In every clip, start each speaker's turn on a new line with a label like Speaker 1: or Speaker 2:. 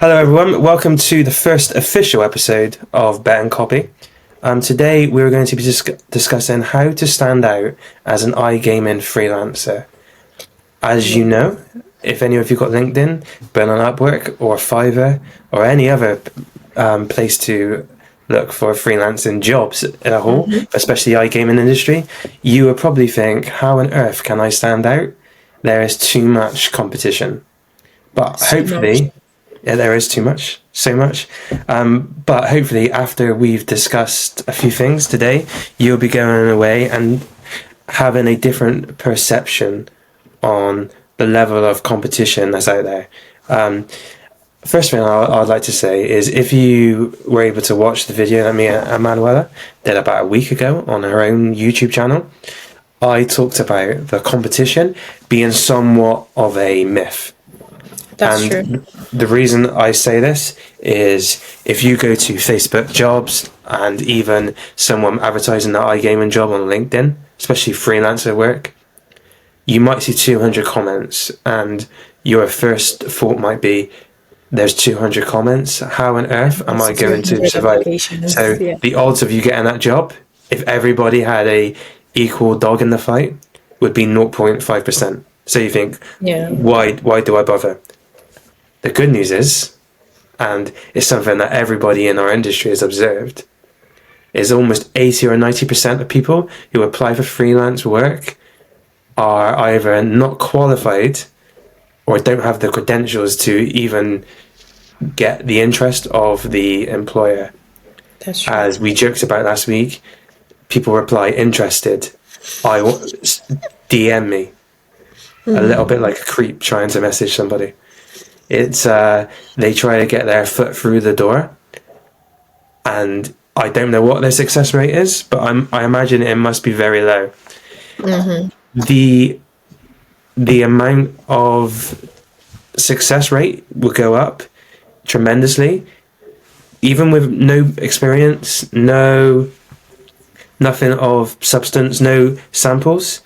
Speaker 1: Hello, everyone. Welcome to the first official episode of Bet and Copy. Today, we're going to be discussing how to stand out as an iGaming freelancer. As you know, if any of you got LinkedIn, been on Upwork or Fiverr or any other place to look for freelancing jobs in a whole, especially the iGaming industry, you would probably think, how on earth can I stand out? There is too much competition. But
Speaker 2: So much.
Speaker 1: hopefully, yeah, there is too much, so much. But hopefully, after we've discussed a few things today, you'll be going away and having a different perception on the level of competition that's out there. First thing I'd like to say is if you were able to watch the video that me and Emmanuella did about a week ago on her own YouTube channel, I talked about the competition being somewhat of a myth.
Speaker 2: That's
Speaker 1: And
Speaker 2: true.
Speaker 1: the reason I say this is if you go to Facebook jobs and even someone advertising that iGaming job on LinkedIn, especially freelancer work, you might see 200 comments and your first thought might be, there's 200 comments. How on earth am
Speaker 2: It's
Speaker 1: I going to
Speaker 2: 200
Speaker 1: survive?
Speaker 2: applications.
Speaker 1: So
Speaker 2: Yeah.
Speaker 1: the odds of you getting that job, if everybody had a equal dog in the fight, would be 0.5%. So you think,
Speaker 2: Yeah.
Speaker 1: why do I bother? The good news is, and it's something that everybody in our industry has observed, is almost 80 or 90% of people who apply for freelance work are either not qualified or don't have the credentials to even get the interest of the employer.
Speaker 2: That's true.
Speaker 1: As we joked about last week, people reply interested. DM me. A little bit like a creep trying to message somebody. It's they try to get their foot through the door, and I don't know what their success rate is, but I imagine it must be very low. The the amount of success rate will go up tremendously, even with no experience, nothing of substance, no samples.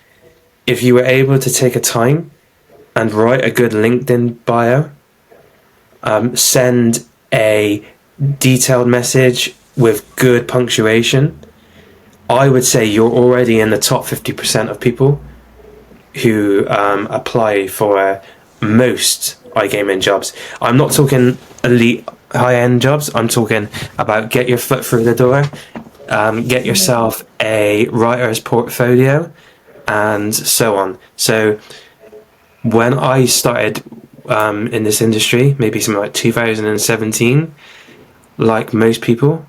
Speaker 1: If you were able to take a time and write a good LinkedIn bio, send a detailed message with good punctuation, I would say you're already in the top 50% of people who apply for most iGaming jobs. I'm not talking elite high-end jobs. I'm talking about get your foot through the door, get yourself a writer's portfolio, and so on. So when I started in this industry, maybe something like 2017, like most people,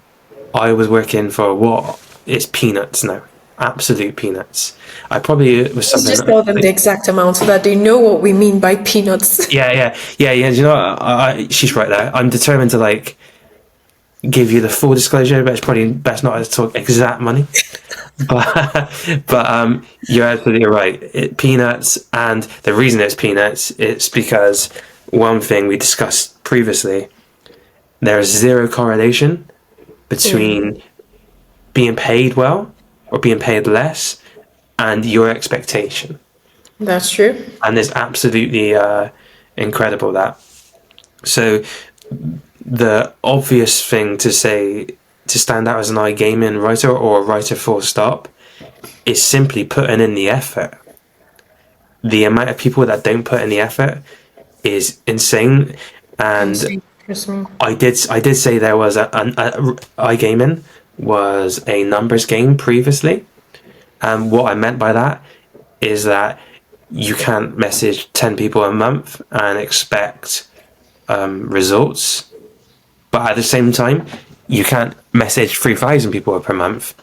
Speaker 1: I was working for what is peanuts now. Absolute peanuts. I probably was
Speaker 2: Let's
Speaker 1: something
Speaker 2: just tell them the exact amount so that they know what we mean by peanuts.
Speaker 1: yeah. You know, she's right there. I'm determined to give you the full disclosure, but it's probably best not to talk exact money. But you're absolutely right. Peanuts, and the reason it's peanuts, it's because one thing we discussed previously, there's zero correlation between being paid well or being paid less and your expectation.
Speaker 2: That's true.
Speaker 1: And it's absolutely incredible that. So the obvious thing to say to stand out as an iGaming writer or a writer full stop is simply putting in the effort. The amount of people that don't put in the effort is insane. And I did say there was a iGaming was a numbers game previously. And what I meant by that is that you can't message 10 people a month and expect results. But at the same time, you can't message 3,000 people per month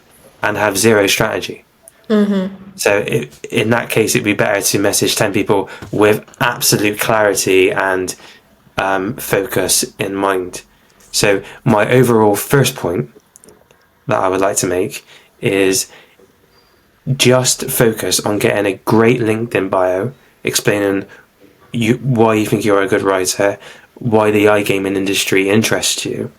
Speaker 1: and have zero strategy. So in that case, it'd be better to message 10 people with absolute clarity and focus in mind. So my overall first point that I would like to make is just focus on getting a great LinkedIn bio explaining why you think you're a good writer, why the iGaming industry interests you,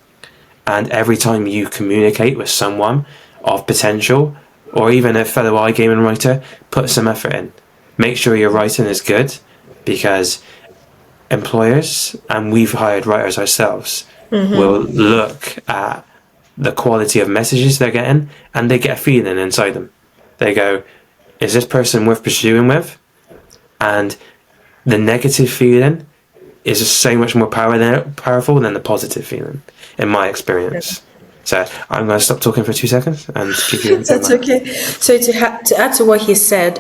Speaker 1: and every time you communicate with someone of potential or even a fellow iGaming writer, put some effort in. Make sure your writing is good, because employers, and we've hired writers ourselves, will look at the quality of messages they're getting, and they get a feeling inside them. They go, is this person worth pursuing with? And the negative feeling is just so much more powerful than the positive feeling, in my experience. So I'm going to stop talking for 2 seconds and give you.
Speaker 2: That's okay. So to add to what he said,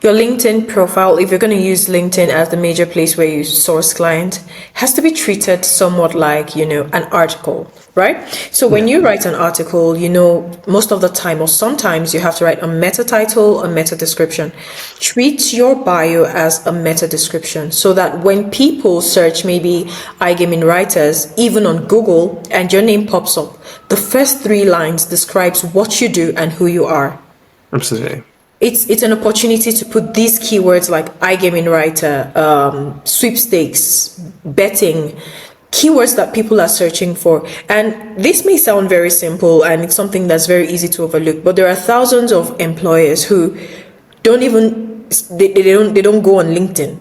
Speaker 2: your LinkedIn profile, if you're going to use LinkedIn as the major place where you source clients, has to be treated somewhat like, an article, right? So when you write an article, most of the time or sometimes you have to write a meta title, a meta description. Treat your bio as a meta description so that when people search maybe iGaming writers, even on Google, and your name pops up, the first 3 lines describes what you do and who you are.
Speaker 1: Absolutely.
Speaker 2: It's an opportunity to put these keywords like iGaming writer, sweepstakes, betting, keywords that people are searching for. And this may sound very simple and it's something that's very easy to overlook, but there are thousands of employers who don't even they don't go on LinkedIn.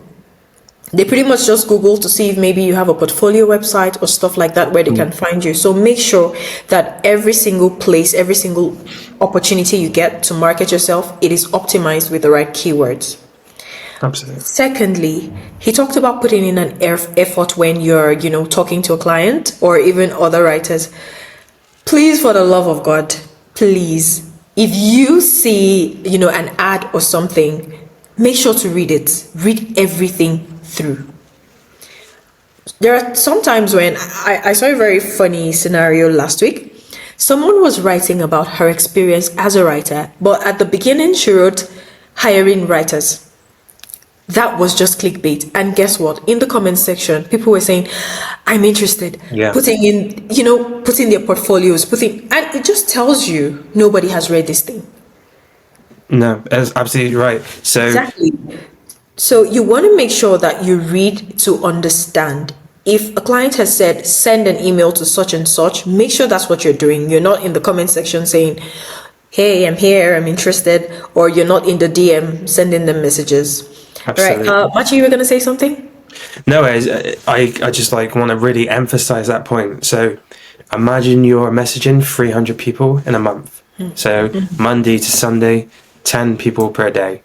Speaker 2: They pretty much just Google to see if maybe you have a portfolio website or stuff like that where they can find you. So make sure that every single place, every single opportunity you get to market yourself, it is optimized with the right keywords.
Speaker 1: Absolutely.
Speaker 2: Secondly, he talked about putting in an effort when you're, talking to a client or even other writers. Please, for the love of God, please, if you see, an ad or something, make sure to read it. Read everything through. There are some times when I saw a very funny scenario last week. Someone was writing about her experience as a writer, but at the beginning she wrote hiring writers. That was just clickbait. And guess what? In the comment section, people were saying, I'm interested.
Speaker 1: Yeah.
Speaker 2: Putting in, putting their portfolios, and it just tells you nobody has read this thing.
Speaker 1: No, that's absolutely right. So
Speaker 2: Exactly. So you want to make sure that you read to understand. If a client has said, send an email to such and such, make sure that's what you're doing. You're not in the comment section saying, hey, I'm here, I'm interested, or you're not in the DM sending them messages.
Speaker 1: absolutely.
Speaker 2: Right. Machi, you were going to say something?
Speaker 1: No, I just want to really emphasize that point. So imagine you're messaging 300 people in a month. So Monday to Sunday, 10 people per day.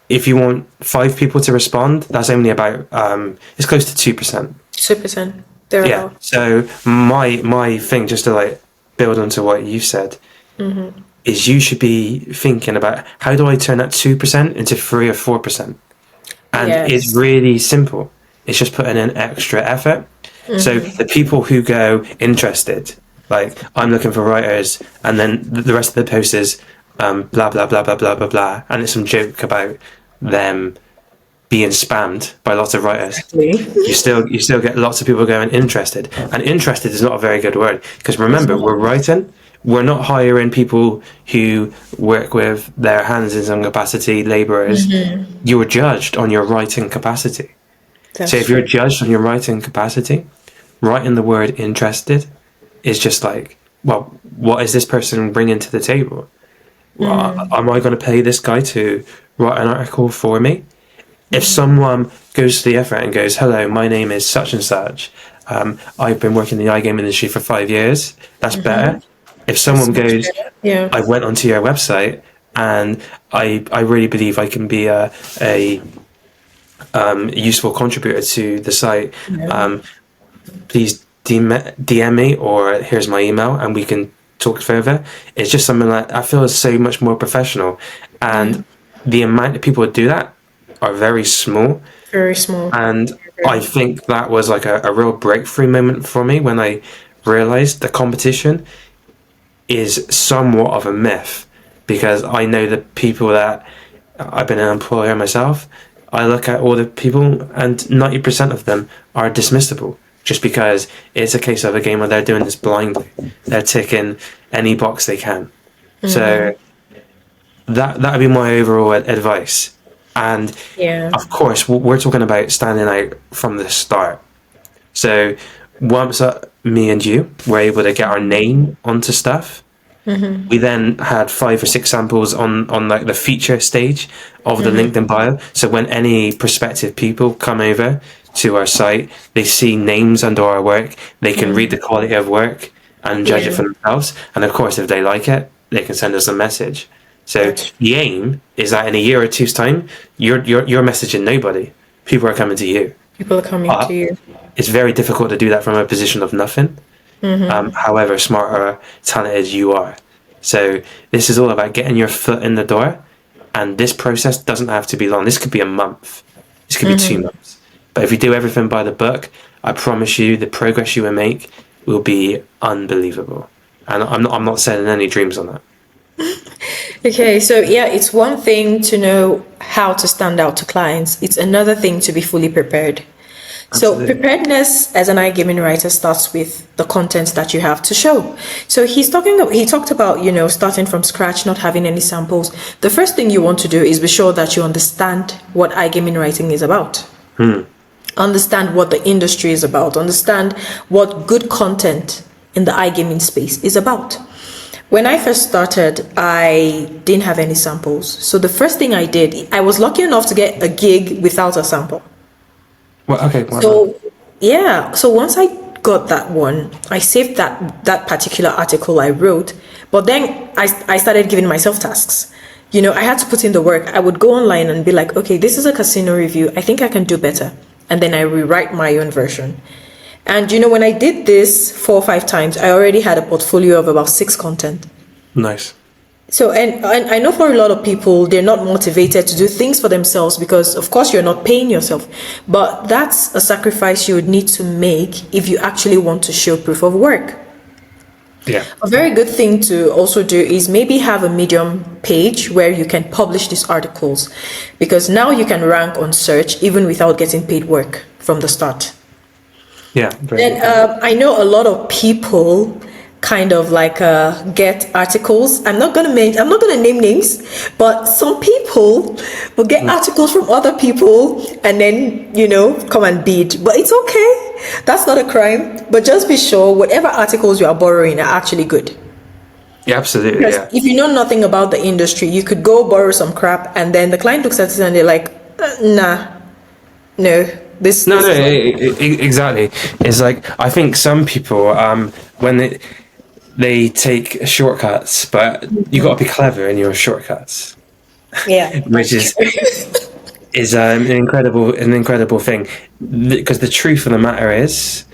Speaker 1: If you want 5 people to respond, that's only about it's close to 2%.
Speaker 2: 2%.
Speaker 1: Yeah. So my thing, just to build onto what you said, is you should be thinking about how do I turn that 2% into 3 or 4%, and it's really simple. It's just putting in extra effort. So the people who go interested, like I'm looking for writers, and then the rest of the post is blah blah blah blah blah blah blah, and it's some joke about them being spammed by lots of writers. You still get lots of people going interested, and interested is not a very good word, because remember, we're writing. We're not hiring people who work with their hands in some capacity, labourers. You're judged on your writing capacity. So if you're judged on your writing capacity, writing the word interested is just like, well, what is this person bringing to the table? Well, am I going to pay this guy to write an article for me? If someone goes to the effort and goes, hello, my name is such and such, I've been working in the iGaming industry for 5 years, that's better. If someone goes, I went onto your website and I really believe I can be a useful contributor to the site, please DM me, or here's my email and we can talk further. It's just something that I feel is so much more professional, and the amount of people who do that are very small.
Speaker 2: Very small.
Speaker 1: And I think that was like a real breakthrough moment for me when I realized the competition is somewhat of a myth, because I know the people that I've been an employer myself. I look at all the people and 90% of them are dismissible, just because it's a case of a game where they're doing this blindly. They're ticking any box they can. So that would be my overall advice. And of course, we're talking about standing out from the start. So once me and you were able to get our name onto stuff, We then had 5 or 6 samples on like the feature stage of the LinkedIn bio. So when any prospective people come over to our site, they see names under our work, they can read the quality of work and judge it
Speaker 2: Yeah,
Speaker 1: for themselves. And of course, if they like it, they can send us a message. So
Speaker 2: that's
Speaker 1: the aim is that in a year or two's time, you're messaging nobody. People are coming to you.
Speaker 2: people are coming to
Speaker 1: But
Speaker 2: you.
Speaker 1: it's very difficult to do that from a position of nothing. However smart or talented you are. So this is all about getting your foot in the door, and this process doesn't have to be long. This could be a month. This could be 2 months. But if you do everything by the book, I promise you, the progress you will make will be unbelievable. And I'm not selling any dreams on that.
Speaker 2: Okay, so yeah, it's one thing to know how to stand out to clients. It's another thing to be fully prepared. So
Speaker 1: Absolutely.
Speaker 2: preparedness as an iGaming writer starts with the content that you have to show. So he talked about, starting from scratch, not having any samples. The first thing you want to do is be sure that you understand what iGaming writing is about. Understand what the industry is about. Understand what good content in the iGaming space is about. When I first started, I didn't have any samples. So the first thing I did, I was lucky enough to get a gig without a sample.
Speaker 1: Well, okay, why not?
Speaker 2: So yeah, so once I got that one, I saved that particular article I wrote, but then I started giving myself tasks. I had to put in the work. I would go online and be like, okay, this is a casino review. I think I can do better. And then I rewrite my own version. And when I did this 4 or 5 times, I already had a portfolio of about 6 content.
Speaker 1: Nice.
Speaker 2: So, and I know for a lot of people, they're not motivated to do things for themselves because, of course, you're not paying yourself. But that's a sacrifice you would need to make if you actually want to show proof of work.
Speaker 1: Yeah.
Speaker 2: A very good thing to also do is maybe have a Medium page where you can publish these articles, because now you can rank on search even without getting paid work from the start.
Speaker 1: Yeah. Very
Speaker 2: And
Speaker 1: good.
Speaker 2: I know a lot of people kind of like get articles. I'm not gonna name names, but some people will get articles from other people and then come and bid. But it's okay. That's not a crime. But just be sure whatever articles you are borrowing are actually good.
Speaker 1: Yeah, absolutely.
Speaker 2: Because
Speaker 1: Yeah.
Speaker 2: if you know nothing about the industry, you could go borrow some crap and then the client looks at it and they're like, nah, no,
Speaker 1: No,
Speaker 2: this
Speaker 1: no,
Speaker 2: is not.
Speaker 1: exactly. It's like I think some people, when they take shortcuts, but you got to be clever in your shortcuts,
Speaker 2: Yeah,
Speaker 1: which
Speaker 2: that's true.
Speaker 1: is an incredible thing. Because the truth of the matter is,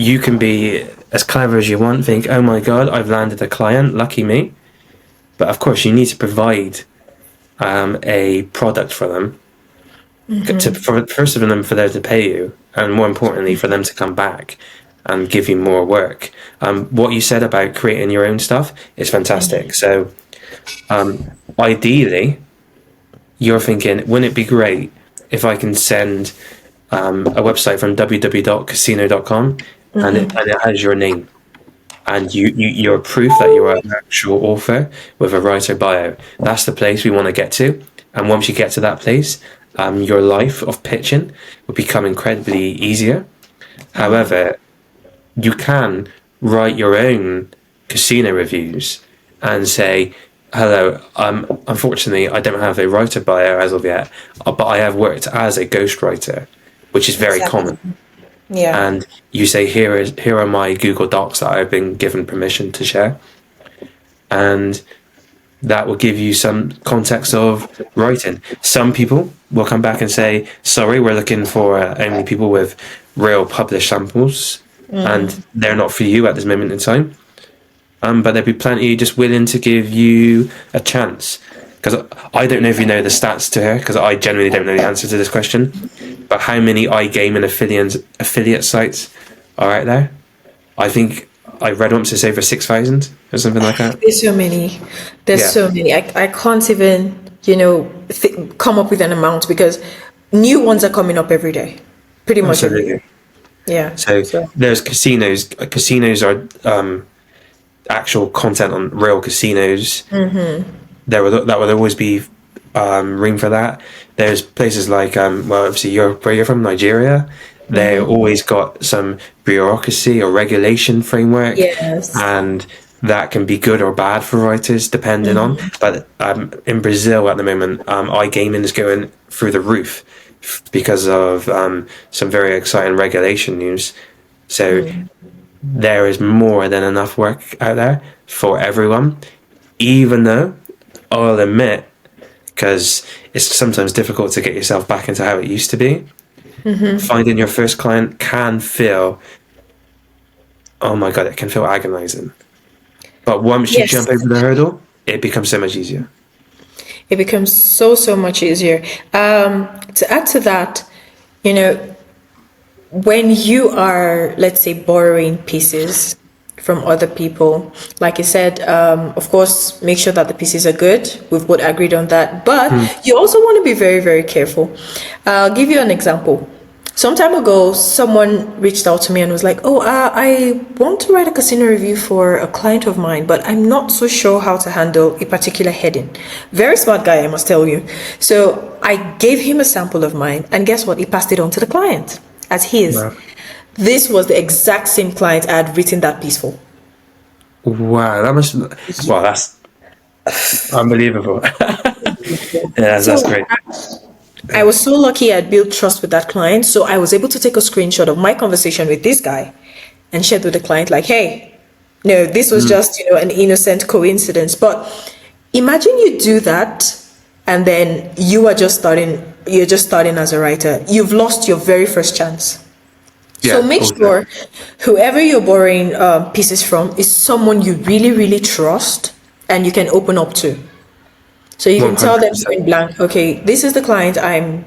Speaker 1: you can be as clever as you want. Think, oh my god, I've landed a client, lucky me. But of course, you need to provide a product for them. For first of them, for them to pay you, and more importantly, for them to come back and give you more work. What you said about creating your own stuff is fantastic. So, ideally, you're thinking, wouldn't it be great if I can send a website from www.casino.com and it has your name and you're proof that you're an actual author with a writer bio. That's the place we want to get to. And once you get to that place, your life of pitching will become incredibly easier. However, you can write your own casino reviews and say, hello, unfortunately, I don't have a writer bio as of yet, but I have worked as a ghostwriter, which is very
Speaker 2: Exactly.
Speaker 1: common.
Speaker 2: Yeah.
Speaker 1: And you say, here are my Google Docs that I've been given permission to share. And that will give you some context of writing. Some people will come back and say, sorry, we're looking for only people with real published samples, and they're not for you at this moment in time. But there'll be plenty just willing to give you a chance. Because I don't know if you know the stats to her, because I genuinely don't know the answer to this question. But how many iGaming affiliate sites are out there? I think I read once it's over 6,000 or something like that.
Speaker 2: There's so many. There's
Speaker 1: Yeah,
Speaker 2: so many. I can't even, come up with an amount because new ones are coming up every day. Pretty much every day.
Speaker 1: absolutely.
Speaker 2: Yeah.
Speaker 1: So
Speaker 2: So,
Speaker 1: there's casinos. Casinos are actual content on real casinos. That would always be room for that. There's places like well, obviously where you're from, Nigeria. They always got some bureaucracy or regulation framework,
Speaker 2: yes.
Speaker 1: and that can be good or bad for writers depending on. But in Brazil at the moment, iGaming is going through the roof because of some very exciting regulation news. So there is more than enough work out there for everyone, even though I'll admit, because it's sometimes difficult to get yourself back into how it used to be, finding your first client can feel, oh my God, it can feel agonizing. But once you
Speaker 2: Yes.
Speaker 1: jump over the hurdle, it becomes so much easier.
Speaker 2: It becomes so much easier. To add to that, you know, when you are, let's say, borrowing pieces from other people, like you said, of course, make sure that the pieces are good. We've both agreed on that. But you also want to be very careful. I'll give you an example. Some time ago, someone reached out to me and was like, "Oh, I want to write a casino review for a client of mine, but I'm not so sure how to handle a particular heading." Very smart guy, I must tell you. So I gave him a sample of mine, and guess what? He passed it on to the client as his.
Speaker 1: Wow.
Speaker 2: This was the exact same client I had written that piece for.
Speaker 1: Wow, that's unbelievable. Yeah,
Speaker 2: So
Speaker 1: that's great.
Speaker 2: I was so lucky I'd built trust with that client. So I was able to take a screenshot of my conversation with this guy and share it with the client, like, "Hey, no, this was just, an innocent coincidence." But imagine you do that and then you're just starting as a writer. You've lost your very first chance. So
Speaker 1: Yeah,
Speaker 2: make
Speaker 1: okay.
Speaker 2: sure whoever you're borrowing pieces from is someone you really trust and you can open up to. So you can tell them
Speaker 1: 100%.
Speaker 2: point blank, "Okay, this is the client I'm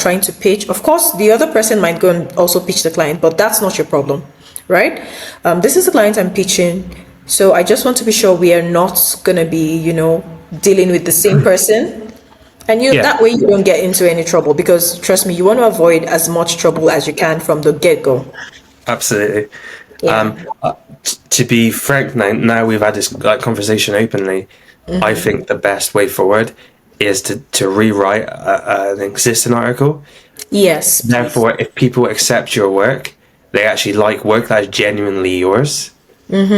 Speaker 2: trying to pitch." Of course, the other person might go and also pitch the client, but that's not your problem, right? This is the client I'm pitching. So I just want to be sure we are not going to be, dealing with the same person. And
Speaker 1: Yeah.
Speaker 2: that way you don't get into any trouble, because trust me, you want to avoid as much trouble as you can from the get-go.
Speaker 1: Absolutely.
Speaker 2: Yeah.
Speaker 1: To be frank, now we've had this conversation openly. I think the best way forward is to rewrite an existing article.
Speaker 2: Yes.
Speaker 1: Therefore, if people accept your work, they actually like work that is genuinely yours.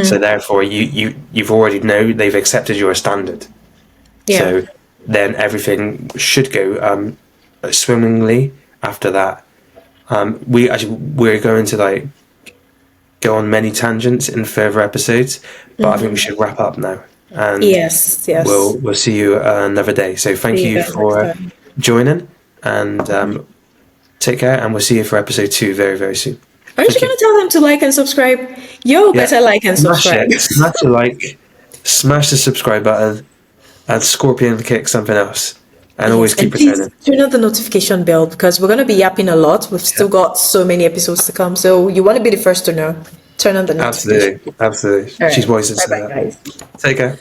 Speaker 1: So therefore, you've already know they've accepted your standard.
Speaker 2: Yeah.
Speaker 1: So then everything should go swimmingly after that. We're going to go on many tangents in further episodes, but I think we should wrap up now. And
Speaker 2: Yes.
Speaker 1: we'll see you another day. So thank
Speaker 2: See you
Speaker 1: you
Speaker 2: guys next
Speaker 1: for
Speaker 2: time.
Speaker 1: joining, and take care. And we'll see you for episode 2 very soon.
Speaker 2: Aren't you
Speaker 1: Thank you.
Speaker 2: going to tell them to like and subscribe? Yo, better like and
Speaker 1: Smash
Speaker 2: subscribe.
Speaker 1: it. Smash a like. Smash the subscribe button, and scorpion kick something else. And always
Speaker 2: Yes, and
Speaker 1: keep
Speaker 2: please
Speaker 1: returning.
Speaker 2: turn on the notification bell, because we're going to be yapping a lot. We've still got so many episodes to come. So you want to be the first to know. Turn on the notification.
Speaker 1: Absolutely.
Speaker 2: All right.
Speaker 1: She's wise to say
Speaker 2: Bye-bye,
Speaker 1: that.
Speaker 2: guys.
Speaker 1: Take care.